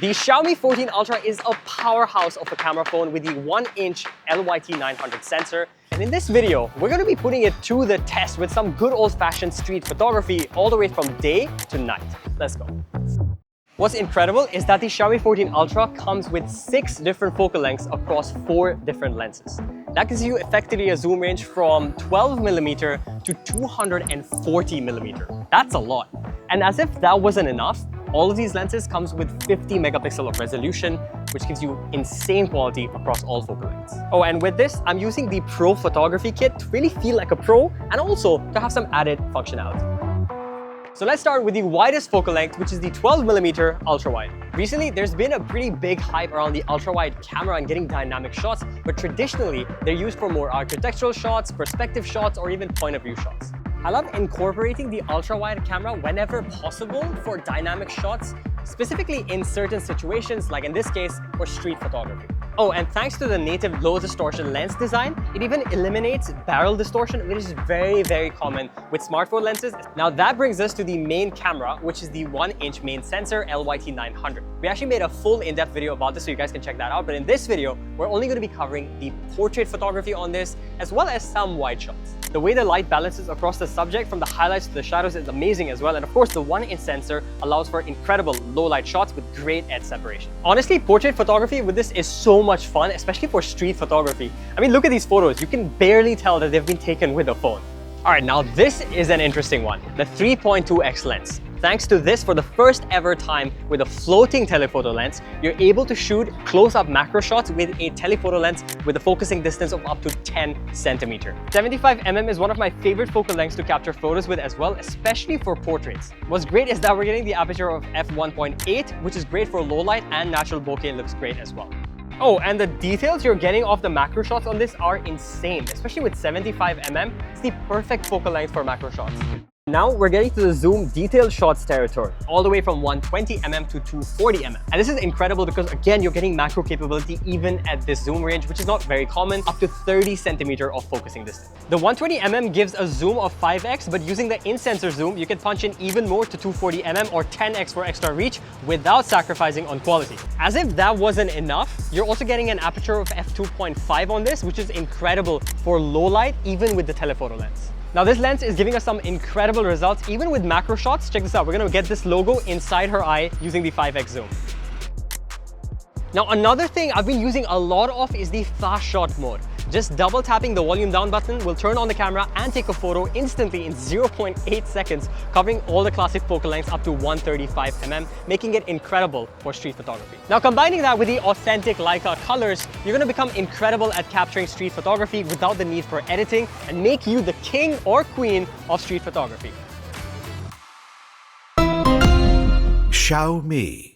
The Xiaomi 14 Ultra is a powerhouse of a camera phone with the 1-inch LYT-900 sensor. And in this video, we're going to be putting it to the test with some good old-fashioned street photography all the way from day to night. Let's go. What's incredible is that the Xiaomi 14 Ultra comes with 6 different focal lengths across 4 different lenses. That gives you effectively a zoom range from 12mm to 240mm. That's a lot. And as if that wasn't enough, all of these lenses comes with 50 megapixel of resolution, which gives you insane quality across all focal lengths. Oh, and with this, I'm using the Pro Photography Kit to really feel like a pro and also to have some added functionality. So let's start with the widest focal length, which is the 12mm ultra-wide. Recently, there's been a pretty big hype around the ultra-wide camera and getting dynamic shots, but traditionally, they're used for more architectural shots, perspective shots, or even point-of-view shots. I love incorporating the ultra-wide camera whenever possible for dynamic shots, specifically in certain situations, like in this case, for street photography. Oh, and thanks to the native low distortion lens design, it even eliminates barrel distortion, which is very, very common with smartphone lenses. Now that brings us to the main camera, which is the 1-inch main sensor LYT-900. We actually made a full in-depth video about this, so you guys can check that out. But in this video, we're only going to be covering the portrait photography on this, as well as some wide shots. The way the light balances across the subject from the highlights to the shadows is amazing as well. And of course, the 1-inch sensor allows for incredible low light shots with great edge separation. Honestly, portrait photography with this is so much fun, especially for street photography. I mean, look at these photos. You can barely tell that they've been taken with a phone. All right, now this is an interesting one, the 3.2x lens. Thanks to this, for the first ever time with a floating telephoto lens, you're able to shoot close-up macro shots with a telephoto lens with a focusing distance of up to 10 centimeters. 75mm is one of my favorite focal lengths to capture photos with as well, especially for portraits. What's great is that we're getting the aperture of f1.8, which is great for low light, and natural bokeh looks great as well. Oh, and the details you're getting off the macro shots on this are insane, especially with 75mm. It's the perfect focal length for macro shots. Now we're getting to the zoom detailed shots territory, all the way from 120mm to 240mm. And this is incredible because again, you're getting macro capability even at this zoom range, which is not very common, up to 30 centimeters of focusing distance. The 120mm gives a zoom of 5x, but using the in-sensor zoom, you can punch in even more to 240mm or 10x for extra reach without sacrificing on quality. As if that wasn't enough, you're also getting an aperture of f2.5 on this, which is incredible for low light, even with the telephoto lens. Now this lens is giving us some incredible results, even with macro shots. Check this out, we're gonna get this logo inside her eye using the 5x zoom. Now another thing I've been using a lot of is the fast shot mode. Just double tapping the volume down button will turn on the camera and take a photo instantly in 0.8 seconds, covering all the classic focal lengths up to 135mm, making it incredible for street photography. Now combining that with the authentic Leica colors, you're gonna become incredible at capturing street photography without the need for editing and make you the king or queen of street photography. Xiaomi.